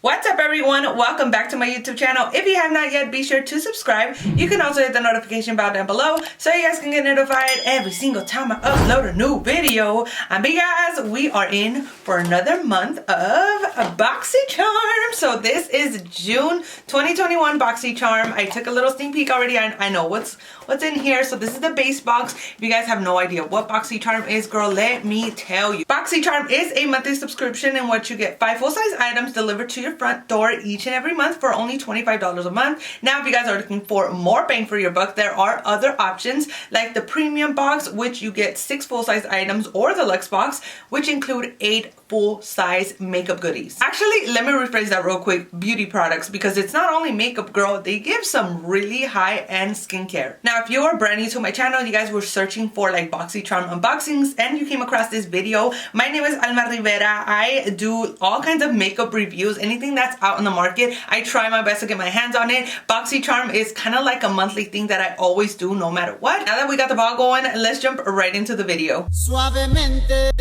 What's up everyone? Welcome back to my YouTube channel. If you have not yet, be sure to subscribe. You can also hit the notification bell down below so you guys can get notified every single time I upload a new video. And guys, we are in for another month of Boxycharm. So this is June 2021 Boxycharm. I took a little sneak peek already. I know what's in here. So this is the base box. If you guys have no idea what Boxycharm is, girl, let me tell you. Boxycharm is a monthly subscription in which you get 5 full-size items delivered to your front door each and every month for only $25 a month. Now, if you guys are looking for more bang for your buck, there are other options like the premium box, which you get 6 full-size items, or the luxe box, which include 8 full-size makeup goodies. Actually, let me rephrase that real quick. Beauty products, because it's not only makeup, girl, they give some really high-end skincare. Now, if you are brand new to my channel, you guys were searching for like Boxycharm unboxings and you came across this video, my name is Alma Rivera. I do all kinds of makeup reviews, anything that's out in the market. I try my best to get my hands on it. Boxycharm is kind of like a monthly thing that I always do no matter what. Now that we got the ball going, let's jump right into the video. Suavemente.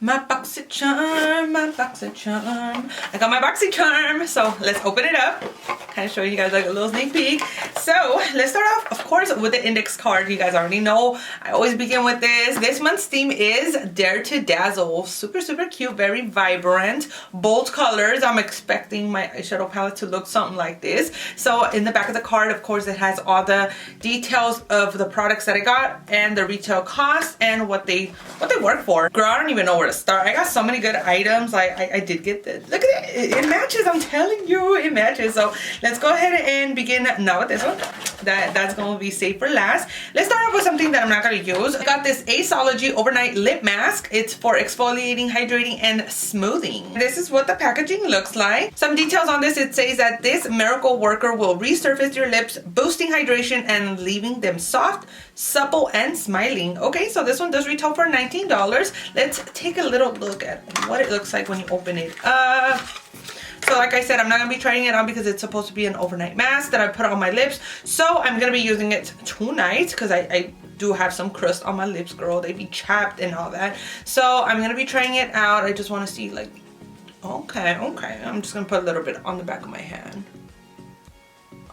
My Boxycharm, my Boxycharm. I got my Boxycharm, so let's open it up. Kind of show you guys like a little sneak peek. So let's start off, of course, with the index card. You guys already know I always begin with this. This month's theme is Dare to Dazzle. Super, super cute, very vibrant, bold colors. I'm expecting my eyeshadow palette to look something like this. So in the back of the card, of course, it has all the details of the products that I got and the retail cost and what they work for. Girl, I don't even know where to start. I got so many good items. I did get this. Look at it. It matches. I'm telling you, it matches. So let's go ahead and begin now with this one. That's going to be safe for last. Let's start off with something that I'm not going to use. I got this Aceology overnight lip mask. It's for exfoliating, hydrating, and smoothing. This is what the packaging looks like. Some details on this. It says that this miracle worker will resurface your lips, boosting hydration and leaving them soft, supple, and smiling. Okay, so this one does retail for $19. Let's take a little look at what it looks like when you open it up. So like I said, I'm not going to be trying it on because it's supposed to be an overnight mask that I put on my lips. So I'm going to be using it tonight because I do have some crust on my lips, girl. They be chapped and all that. So I'm going to be trying it out. I just want to see like, okay. I'm just going to put a little bit on the back of my hand.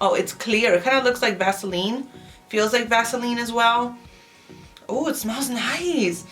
Oh, it's clear. It kind of looks like Vaseline. Feels like Vaseline as well. Oh, it smells nice.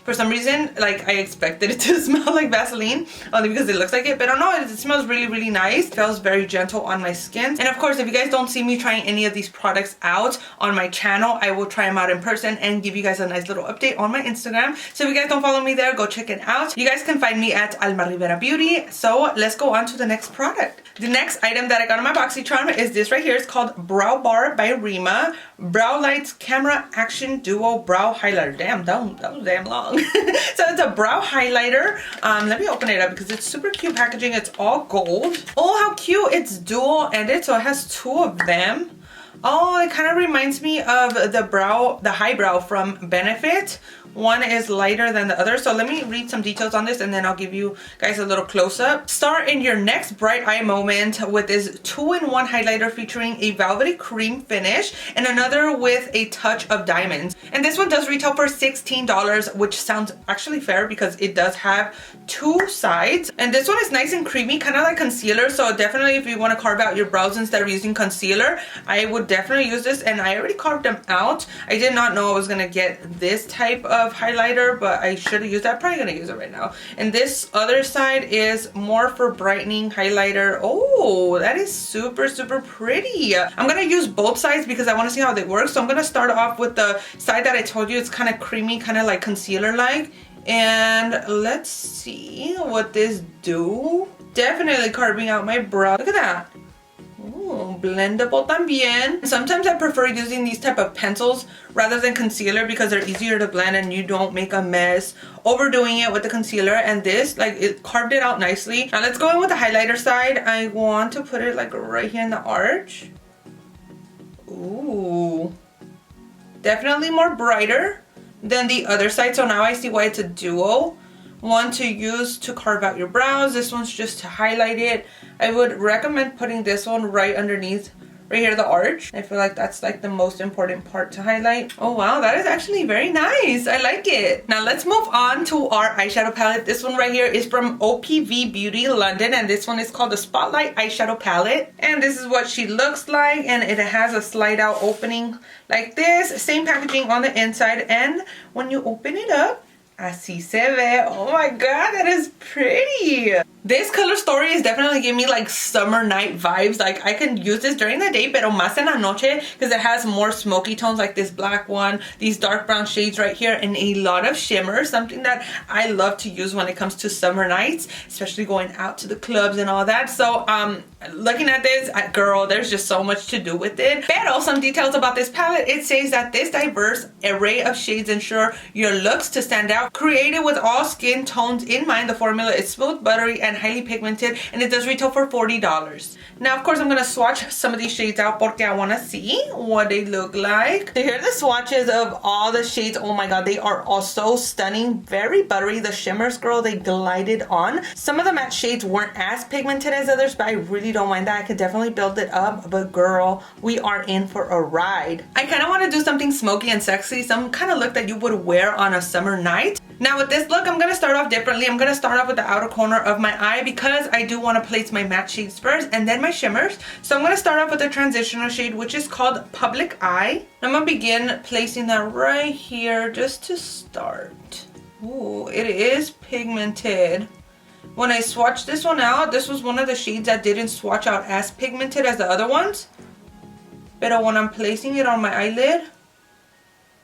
For some reason, like I expected it to smell like Vaseline only because it looks like it, but I don't know, it smells really, really nice. It feels very gentle on my skin. And of course, if you guys don't see me trying any of these products out on my channel, I will try them out in person and give you guys a nice little update on my Instagram. So if you guys don't follow me there, go check it out. You guys can find me at Almariveraaaa. So let's go on to the next product. The next item that I got on my Boxycharm is this right here. It's called Brow Bar by Reema. Browlights Camera Action Duo Brow Highlighter. Damn, that was damn long. So it's a brow highlighter. Let me open it up because it's super cute packaging. It's all gold. Oh, how cute. It's dual ended, so it has 2 of them. Oh, it kind of reminds me of the highbrow from Benefit. One is lighter than the other. So let me read some details on this and then I'll give you guys a little close-up. Start in your next bright eye moment with this 2-in-1 highlighter featuring a velvety cream finish and another with a touch of diamonds. And this one does retail for $16, which sounds actually fair because it does have 2 sides. And this one is nice and creamy, kind of like concealer. So definitely if you want to carve out your brows instead of using concealer, I would definitely use this. And I already carved them out. I did not know I was going to get this type of highlighter, but I should have used that. I'm probably gonna use it right now. And this other side is more for brightening highlighter. Oh, that is super, super pretty. I'm gonna use both sides because I want to see how they work. So I'm gonna start off with the side that I told you it's kind of creamy, kind of like concealer like. And let's see what this do. Definitely carving out my brow. Look at that. Ooh, blendable también. Sometimes I prefer using these type of pencils rather than concealer because they're easier to blend and you don't make a mess overdoing it with the concealer. And this, like, it carved it out nicely. Now let's go in with the highlighter side. I want to put it like right here in the arch. Ooh, definitely more brighter than the other side. So now I see why it's a duo. One to use to carve out your brows. This one's just to highlight it. I would recommend putting this one right underneath right here, the arch. I feel like that's like the most important part to highlight. Oh wow, that is actually very nice. I like it. Now let's move on to our eyeshadow palette. This one right here is from OPV Beauty London, and this one is called the Spotlight Eyeshadow Palette. And this is what she looks like, and it has a slide out opening like this. Same packaging on the inside, and when you open it up, así se ve. Oh my god, that is pretty. This color story is definitely giving me like summer night vibes. Like I can use this during the day, pero más en la noche, because it has more smoky tones like this black one, these dark brown shades right here, and a lot of shimmer. Something that I love to use when it comes to summer nights, especially going out to the clubs and all that. So looking at this, girl, there's just so much to do with it. Pero some details about this palette. It says that this diverse array of shades ensure your looks to stand out. Created with all skin tones in mind, the formula is smooth, buttery, and highly pigmented, and it does retail for $40. Now, of course, I'm gonna swatch some of these shades out porque I wanna see what they look like. So here are the swatches of all the shades. Oh my god, they are all so stunning. Very buttery. The shimmers, girl, they glided on. Some of the matte shades weren't as pigmented as others, but I really don't mind that. I could definitely build it up, but girl, we are in for a ride. I kind of want to do something smoky and sexy, some kind of look that you would wear on a summer night. Now with this look, I'm going to start off differently. I'm going to start off with the outer corner of my eye because I do want to place my matte shades first and then my shimmers. So I'm going to start off with the transitional shade, which is called Public Eye. I'm going to begin placing that right here just to start. Ooh, it is pigmented. When I swatched this one out, this was one of the shades that didn't swatch out as pigmented as the other ones. But when I'm placing it on my eyelid,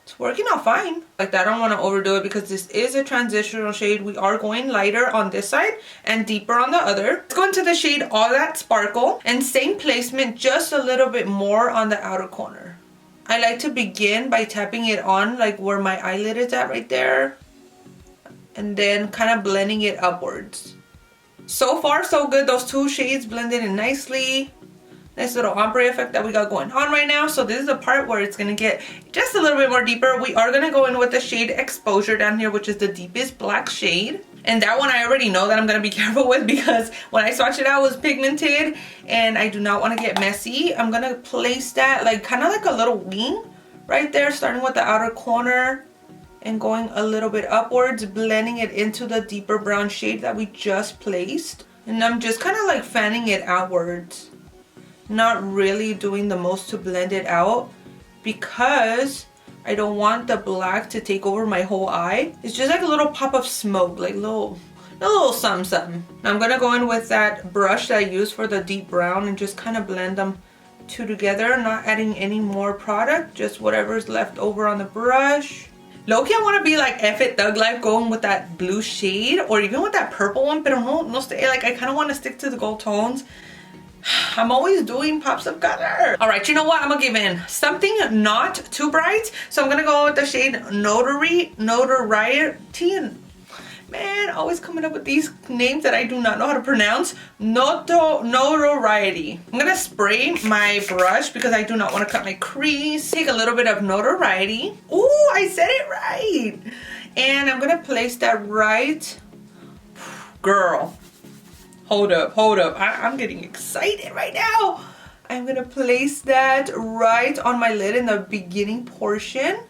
it's working out fine. Like that, I don't want to overdo it because this is a transitional shade. We are going lighter on this side and deeper on the other. Let's go into the shade All That Sparkle, and same placement, just a little bit more on the outer corner. I like to begin by tapping it on like where my eyelid is at right there, and then kind of blending it upwards. So far so good. Those two shades blended in nicely. Nice little ombre effect that we got going on right now. So this is the part where it's going to get just a little bit more deeper. We are going to go in with the shade Exposure down here, which is the deepest black shade. And that one I already know that I'm going to be careful with because when I swatched it out, it was pigmented and I do not want to get messy. I'm going to place that like kind of like a little wing right there, starting with the outer corner and going a little bit upwards, blending it into the deeper brown shade that we just placed. And I'm just kind of like fanning it outwards. Not really doing the most to blend it out because I don't want the black to take over my whole eye. It's just like a little pop of smoke, like a little something something. Now I'm gonna go in with that brush that I used for the deep brown and just kind of blend them two together, not adding any more product, just whatever's left over on the brush. Low-key, I want to be like F It Thug Life, going with that blue shade or even with that purple one, but no stay. Like I kind of want to stick to the gold tones. I'm always doing pops of color. All right, you know what? I'm gonna give in something not too bright. So I'm gonna go with the shade Notoriety. Man, always coming up with these names that I do not know how to pronounce. Notoriety. I'm gonna spray my brush because I do not want to cut my crease. Take a little bit of Notoriety. Ooh, I said it right. And I'm gonna place that right. Girl. Hold up. I'm getting excited right now. I'm gonna place that right on my lid in the beginning portion.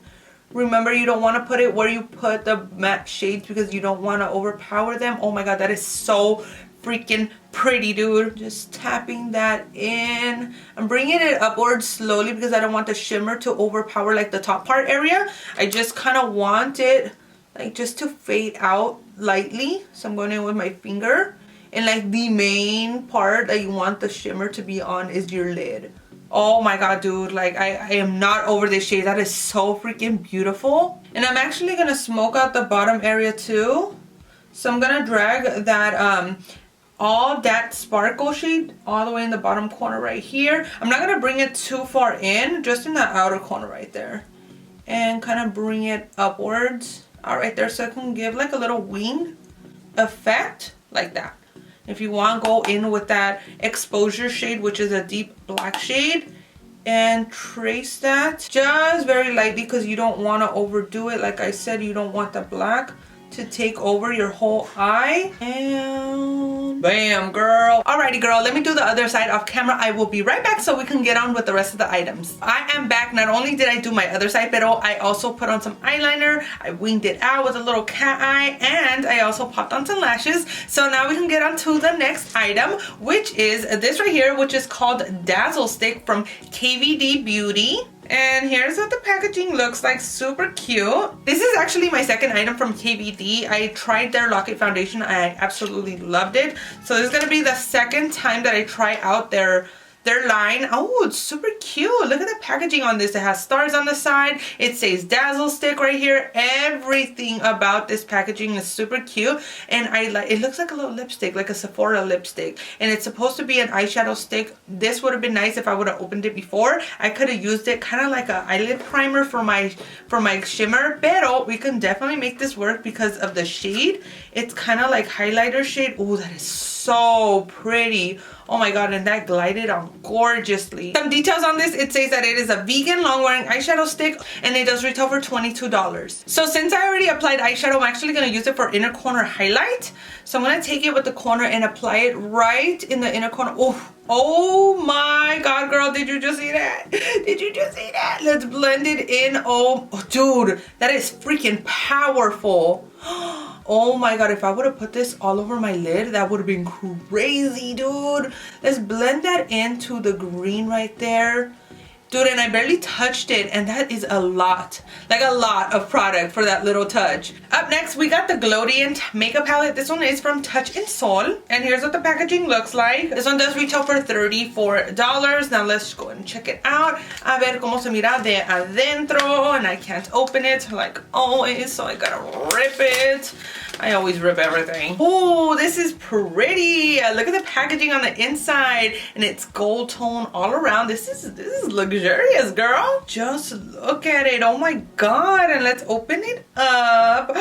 Remember, you don't want to put it where you put the matte shades because you don't want to overpower them. Oh my god, that is so freaking pretty, dude. Just tapping that in. I'm bringing it upwards slowly because I don't want the shimmer to overpower like the top part area. I just kind of want it like just to fade out lightly. So I'm going in with my finger. And like the main part that you want the shimmer to be on is your lid. Oh my god, dude, like I am not over this shade. That is so freaking beautiful. And I'm actually gonna smoke out the bottom area too. So I'm gonna drag that All That Sparkle shade all the way in the bottom corner right here. I'm not gonna bring it too far in, just in the outer corner right there. And kind of bring it upwards out right there so I can give like a little wing effect like that. If you want, go in with that Exposure shade, which is a deep black shade, and trace that just very lightly because you don't want to overdo it. Like I said, you don't want the black to take over your whole eye. And Bam, girl. Alrighty, girl, let me do the other side off camera. I will be right back so we can get on with the rest of the items. I am back. Not only did I do my other side, but I also put on some eyeliner. I winged it out with a little cat eye, and I also popped on some lashes. So now we can get on to the next item, which is this right here, which is called Dazzle Stick from KVD Beauty. And here's what the packaging looks like. Super cute. This is actually my second item from KVD. I tried their Lock-It foundation. I absolutely loved it. So this is going to be the second time that I try out their line. Oh, it's super cute. Look at the packaging on this. It has stars on the side. It says Dazzle Stick right here. Everything about this packaging is super cute. And it looks like a little lipstick, like a Sephora lipstick. And it's supposed to be an eyeshadow stick. This would have been nice if I would have opened it before. I could have used it kind of like an eyelid primer for my shimmer. Pero we can definitely make this work because of the shade. It's kind of like highlighter shade. Oh, that is so pretty. Oh my god, and that glided on gorgeously. Some details on this, it says that it is a vegan long-wearing eyeshadow stick, and it does retail for $22. So since I already applied eyeshadow, I'm actually going to use it for inner corner highlight. So I'm going to take it with the corner and apply it right in the inner corner. Oh my god, girl, did you just see that? Did you just see that? Let's blend it in. Oh dude, that is freaking powerful. Oh my god, if I would have put this all over my lid, that would have been crazy, dude. Let's blend that into the green right there. Dude, and I barely touched it, and that is a lot. Like a lot of product for that little touch. Up next, we got the Glowdient makeup palette. This one is from Touch in Sol. And here's what the packaging looks like. This one does retail for $34. Now let's go and check it out. A ver cómo se mira de adentro. And I can't open it like always, so I gotta rip it. I always rip everything. Oh, this is pretty. Look at the packaging on the inside, and it's gold tone all around. This is luxurious, girl. Just look at it. Oh my god. And let's open it up.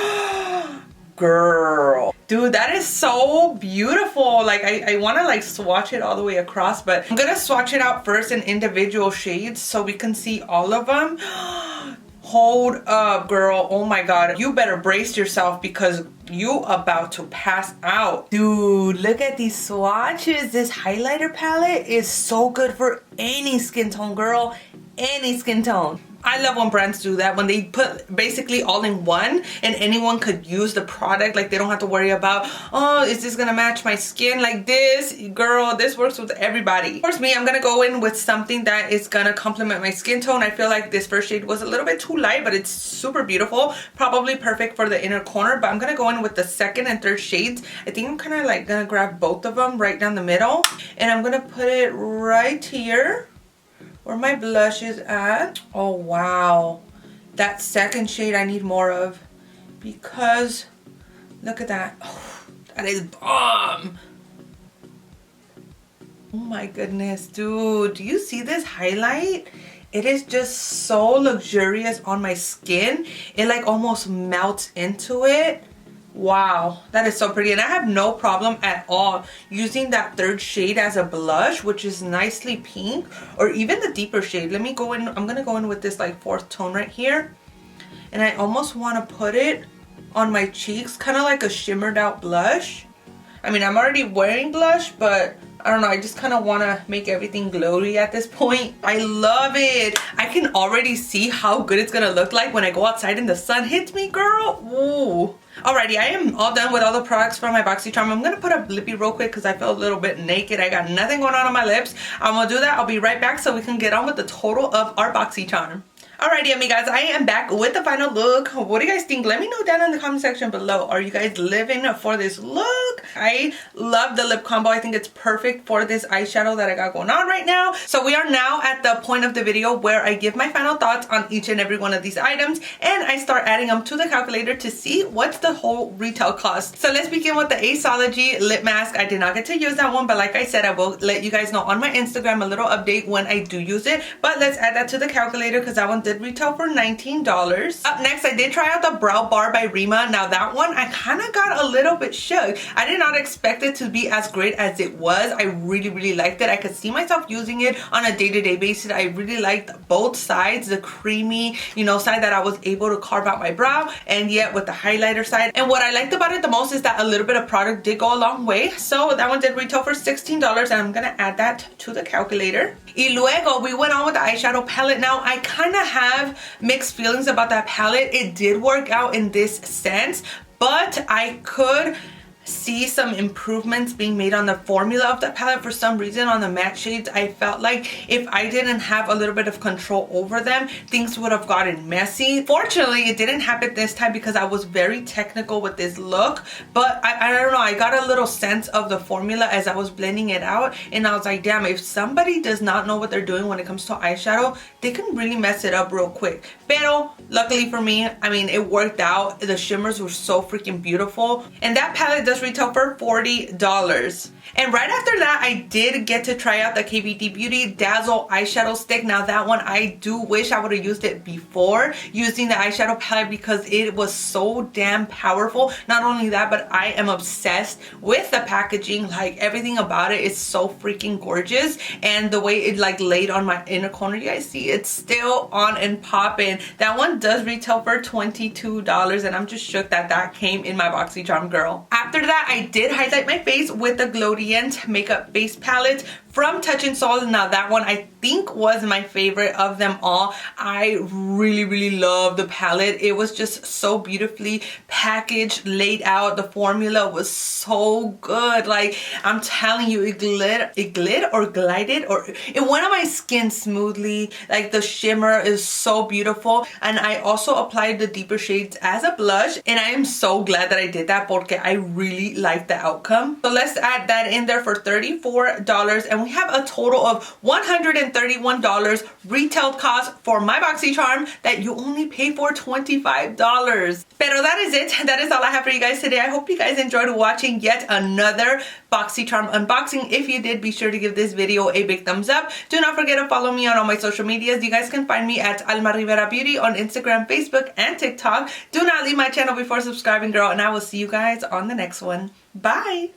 Girl, dude, that is so beautiful. Like I want to like swatch it all the way across, but I'm gonna swatch it out first in individual shades so we can see all of them. Hold up, girl. Oh my god, you better brace yourself because you about to pass out. Dude, look at these swatches. This highlighter palette is so good for any skin tone, girl. Any skin tone. I love when brands do that, when they put basically all in one and anyone could use the product. Like they don't have to worry about, oh, is this gonna match my skin? Like this, girl, this works with everybody. Of course, me, I'm gonna go in with something that is gonna complement my skin tone. I feel like this first shade was a little bit too light, but it's super beautiful. Probably perfect for the inner corner, but I'm gonna go in with the second and third shades. I think I'm kind of like gonna grab both of them right down the middle, and I'm gonna put it right here where my blush is at. Oh wow, that second shade I need more of because look at that. Oh, that is bomb. Oh my goodness, dude, do you see this highlight? It is just so luxurious on my skin. It like almost melts into it. Wow, that is so pretty. And I have no problem at all using that third shade as a blush, which is nicely pink, or even the deeper shade. Let me go in. I'm gonna go in with this like fourth tone right here, and I almost want to put it on my cheeks, kind of like a shimmered out blush. I mean, I'm already wearing blush, but I don't know, I just kind of want to make everything glowy at this point. I love it. I can already see how good it's gonna look like when I go outside and the sun hits me, girl. Ooh. Alrighty, I am all done with all the products from my Boxycharm. I'm gonna put up lippy real quick because I feel a little bit naked. I got nothing going on my lips. I'm gonna do that. I'll be right back so we can get on with the total of our Boxycharm. Alrighty, amigas, I am back with the final look. What do you guys think? Let me know down in the comment section below. Are you guys living for this look? I love the lip combo. I think it's perfect for this eyeshadow that I got going on right now. So we are now at the point of the video where I give my final thoughts on each and every one of these items, and I start adding them to the calculator to see what's the whole retail cost. So let's begin with the Aceology lip mask. I did not get to use that one, but like I said, I will let you guys know on my Instagram a little update when I do use it. But let's add that to the calculator because that one did retail for $19. Up next, I did try out the Brow Bar by Reema. Now that one, I kind of got a little bit shook. I did not expect it to be as great as it was. I really liked it. I could see myself using it on a day-to-day basis. I really liked both sides, the creamy, you know, side that I was able to carve out my brow, and yet with the highlighter side. And what I liked about it the most is that a little bit of product did go a long way. So that one did retail for $16, and I'm gonna add that to the calculator. Y luego we went on with the eyeshadow palette. Now I kind of have mixed feelings about that palette. It did work out in this sense, but I could see some improvements being made on the formula of the palette. For some reason on the matte shades, I felt like if I didn't have a little bit of control over them, things would have gotten messy. Fortunately, it didn't happen this time because I was very technical with this look, but I don't know, I got a little sense of the formula as I was blending it out, and I was like, damn, if somebody does not know what they're doing when it comes to eyeshadow, they can really mess it up real quick. Pero luckily for me, I mean, it worked out. The shimmers were so freaking beautiful, and that palette does retail for $40. And right after that, I did get to try out the KVD Beauty Dazzle Eyeshadow Stick. Now that one, I do wish I would have used it before using the eyeshadow palette because it was so damn powerful. Not only that, but I am obsessed with the packaging. Like, everything about it is so freaking gorgeous. And the way it like laid on my inner corner, you guys see it's still on and popping. That one does retail for $22, and I'm just shook that that came in my Boxycharm, girl. After that, I did highlight my face with the Glowdient makeup base palette from Touch in Sol. Now that one I think was my favorite of them all. I really love the palette. It was just so beautifully packaged, laid out. The formula was so good. Like, I'm telling you, it glided or it went on my skin smoothly. Like, the shimmer is so beautiful. And I also applied the deeper shades as a blush, and I am so glad that I did that porque I really like the outcome. So let's add that in there for $34, and we have a total of $131 retail cost for my Boxycharm that you only pay for $25. Pero that is it. That is all I have for you guys today. I hope you guys enjoyed watching yet another Boxycharm unboxing. If you did, be sure to give this video a big thumbs up. Do not forget to follow me on all my social medias. You guys can find me at Almariveraaaa on Instagram, Facebook, and TikTok. Do not leave my channel before subscribing, girl, and I will see you guys on the next one. Bye!